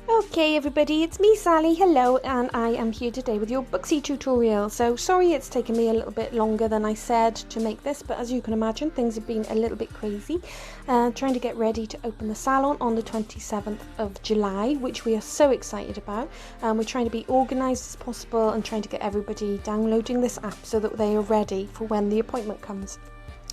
Okay everybody, it's me Sally, hello, and I am here today with your Booksy tutorial. So sorry it's taken me a little bit longer than I said to make this, but as you can imagine things have been a little bit crazy. Trying to get ready to open the salon on the 27th of July, which we are so excited about. We're trying to be organised as possible and trying to get everybody downloading this app so that they are ready for when the appointment comes.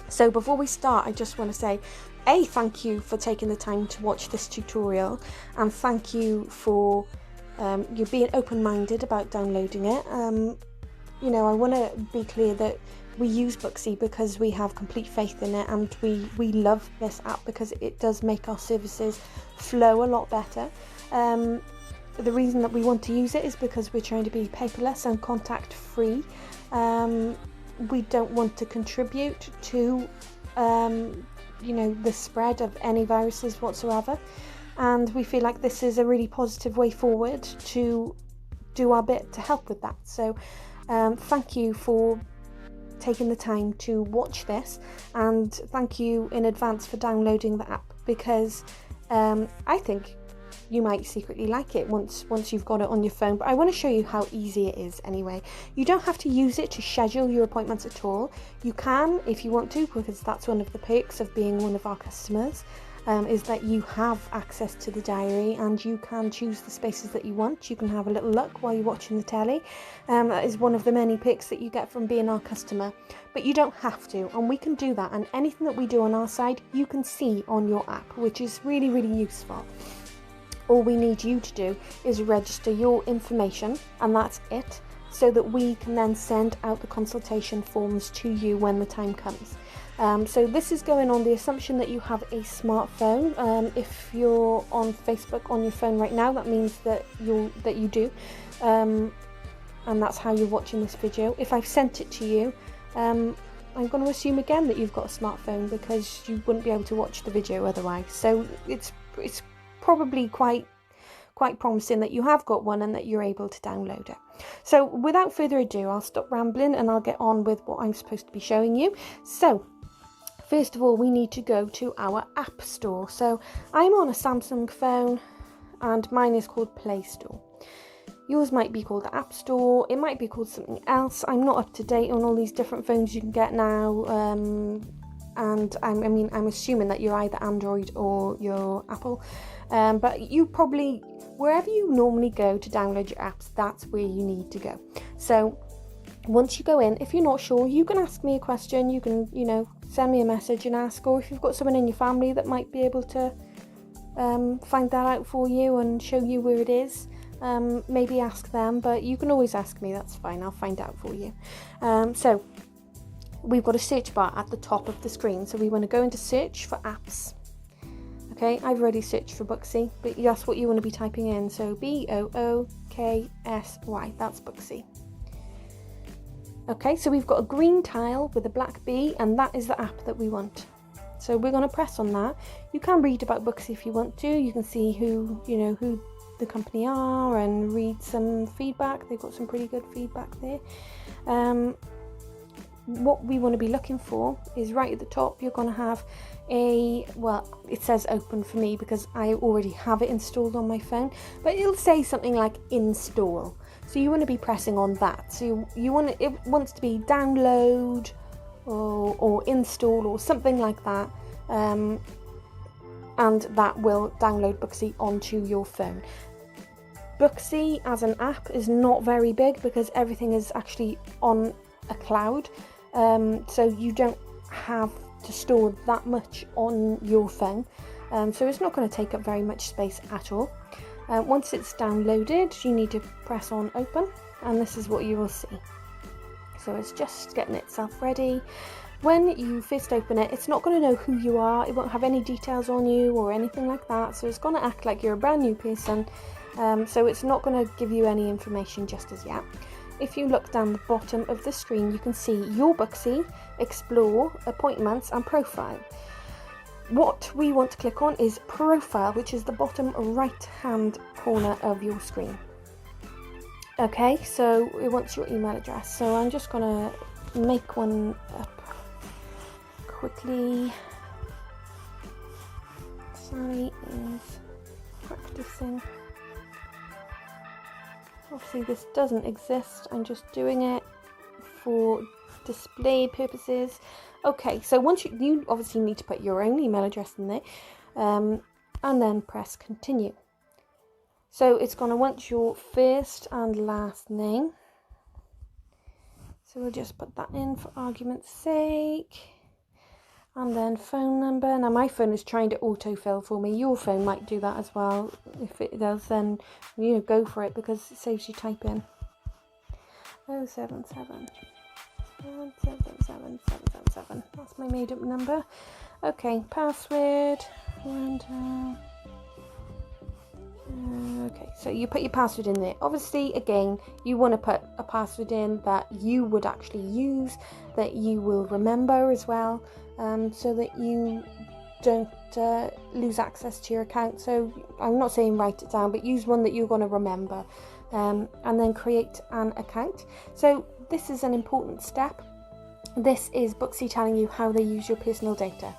So before we start, I just want to say, thank you for taking the time to watch this tutorial, and thank you for you being open-minded about downloading it. I want to be clear that we use Booksy because we have complete faith in it, and we love this app because it does make our services flow a lot better. The reason that we want to use it is because we're trying to be paperless and contact-free. We don't want to contribute to the spread of any viruses whatsoever, and we feel like this is a really positive way forward to do our bit to help with that. So thank you for taking the time to watch this, and thank you in advance for downloading the app, because I think you might secretly like it once you've got it on your phone. But I want to show you how easy it is anyway. You don't have to use it to schedule your appointments at all. You can if you want to, because that's one of the perks of being one of our customers, is that you have access to the diary and you can choose the spaces that you want. You can have a little look while you're watching the telly. That is one of the many perks that you get from being our customer, but you don't have to, and we can do that, and anything that we do on our side you can see on your app, which is really, really useful. All we need you to do is register your information, and that's it, so that we can then send out the consultation forms to you when the time comes. So this is going on the assumption that you have a smartphone. If you're on Facebook on your phone right now, that means that you do, and that's how you're watching this video. If I've sent it to you, I'm going to assume again that you've got a smartphone, because you wouldn't be able to watch the video otherwise. So it's probably quite promising that you have got one and that you're able to download it. So without further ado, I'll stop rambling and I'll get on with what I'm supposed to be showing you. So first of all, we need to go to our app store. So I'm on a Samsung phone and mine is called Play Store. Yours might be called the App Store, it might be called something else. I'm not up to date on all these different phones you can get now, and I'm assuming that you're either Android or you're Apple. But you probably, wherever you normally go to download your apps, that's where you need to go. So once you go in, if you're not sure, you can ask me a question. You can, send me a message and ask, or if you've got someone in your family that might be able to find that out for you and show you where it is, maybe ask them. But you can always ask me, that's fine, I'll find out for you. So we've got a search bar at the top of the screen, so we want to go into search for apps. Okay, I've already searched for Booksy, but that's what you want to be typing in. So Booksy, that's Booksy. Okay, so we've got a green tile with a black B, and that is the app that we want. So we're going to press on that. You can read about Booksy if you want to. You can see who the company are and read some feedback. They've got some pretty good feedback there. What we want to be looking for is right at the top. You're going to have it says open for me because I already have it installed on my phone, but it'll say something like install. So you want to be pressing on that. So it wants to be download or install or something like that, and that will download Booksy onto your phone. Booksy as an app is not very big because everything is actually on a cloud. So you don't have to store that much on your phone, so it's not going to take up very much space at all. Once it's downloaded, you need to press on open, and this is what you will see. So it's just getting itself ready. When you first open it, it's not going to know who you are. It won't have any details on you or anything like that, so it's going to act like you're a brand new person. So it's not going to give you any information just as yet. If you look down the bottom of the screen, you can see your Booksy, Explore, Appointments and Profile. What we want to click on is Profile, which is the bottom right hand corner of your screen. Okay, so it wants your email address, so I'm just going to make one up quickly. Sally is practicing Obviously this doesn't exist, I'm just doing it for display purposes. Okay, so once you obviously need to put your own email address in there, and then press continue. So it's going to want your first and last name. So we'll just put that in for argument's sake. And then phone number. Now my phone is trying to autofill for me. Your phone might do that as well. If it does, then go for it, because it saves you typing. 077 777 777. That's my made up number. Okay, password. Okay, so you put your password in there. Obviously, again, you want to put a password in that you would actually use, that you will remember as well, so that you don't lose access to your account. So I'm not saying write it down, but use one that you're going to remember, and then create an account. So this is an important step. This is Booksy telling you how they use your personal data.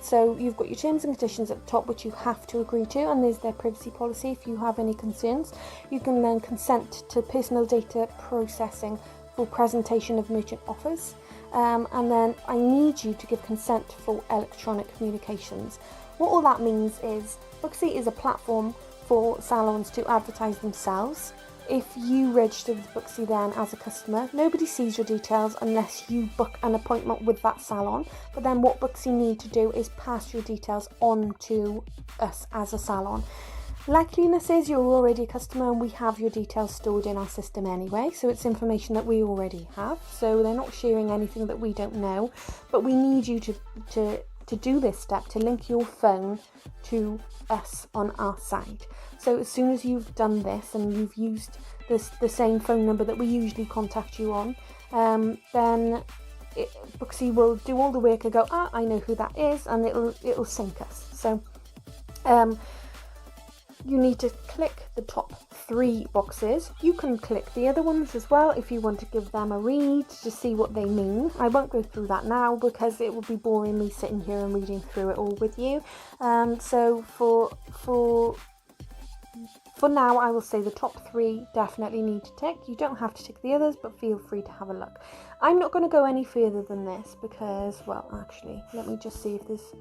So you've got your terms and conditions at the top, which you have to agree to, and there's their privacy policy. If you have any concerns, you can then consent to personal data processing for presentation of merchant offers, and then I need you to give consent for electronic communications. What all that means is Booksy is a platform for salons to advertise themselves. If you register with Booksy then as a customer, nobody sees your details unless you book an appointment with that salon. But then what Booksy need to do is pass your details on to us as a salon. Likeliness is you're already a customer and we have your details stored in our system anyway, so it's information that we already have. So they're not sharing anything that we don't know, but we need you to do this step, to link your phone to us on our side. So as soon as you've done this and you've used the same phone number that we usually contact you on, then Booksy will do all the work and go, I know who that is, and it'll sync us. So you need to click the top 3 boxes. You can click the other ones as well if you want to give them a read to see what they mean. I won't go through that now because it would be boring me sitting here and reading through it all with you. So for now, I will say the top 3 definitely need to tick. You don't have to tick the others, but feel free to have a look. I'm not going to go any further than this because, well, actually, let me just see if there's...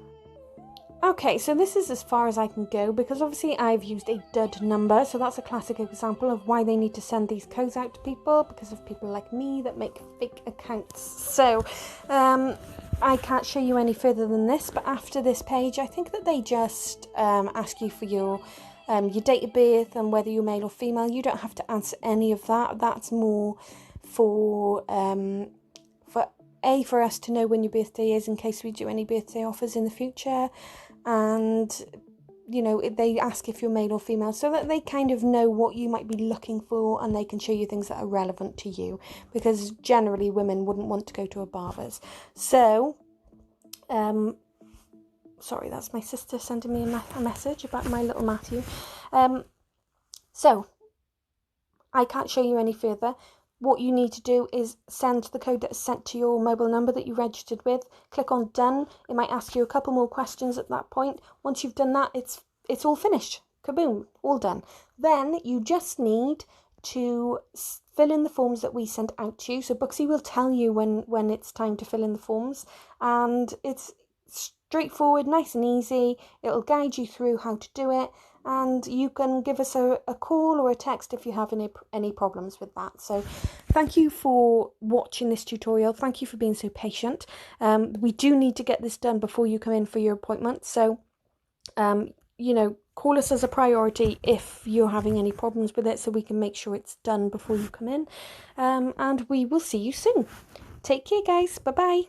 Okay, so this is as far as I can go because obviously I've used a dud number, so that's a classic example of why they need to send these codes out to people, because of people like me that make fake accounts. So I can't show you any further than this, but after this page, I think that they just ask you for your date of birth and whether you're male or female. You don't have to answer any of that. That's more for us to know when your birthday is in case we do any birthday offers in the future, and they ask if you're male or female so that they kind of know what you might be looking for and they can show you things that are relevant to you, because generally women wouldn't want to go to a barber's. So sorry, that's my sister sending me a message about my little Matthew. So I can't show you any further. What you need to do is send the code that is sent to your mobile number that you registered with. Click on done. It might ask you a couple more questions at that point. Once you've done that, it's all finished. Kaboom, all done. Then you just need to fill in the forms that we send out to you. So Booksy will tell you when it's time to fill in the forms, and it's straightforward, nice and easy. It'll guide you through how to do it, and you can give us a call or a text if you have any problems with that. So thank you for watching this tutorial. Thank you for being so patient. We do need to get this done before you come in for your appointment. So, call us as a priority if you're having any problems with it so we can make sure it's done before you come in. And we will see you soon. Take care, guys. Bye-bye.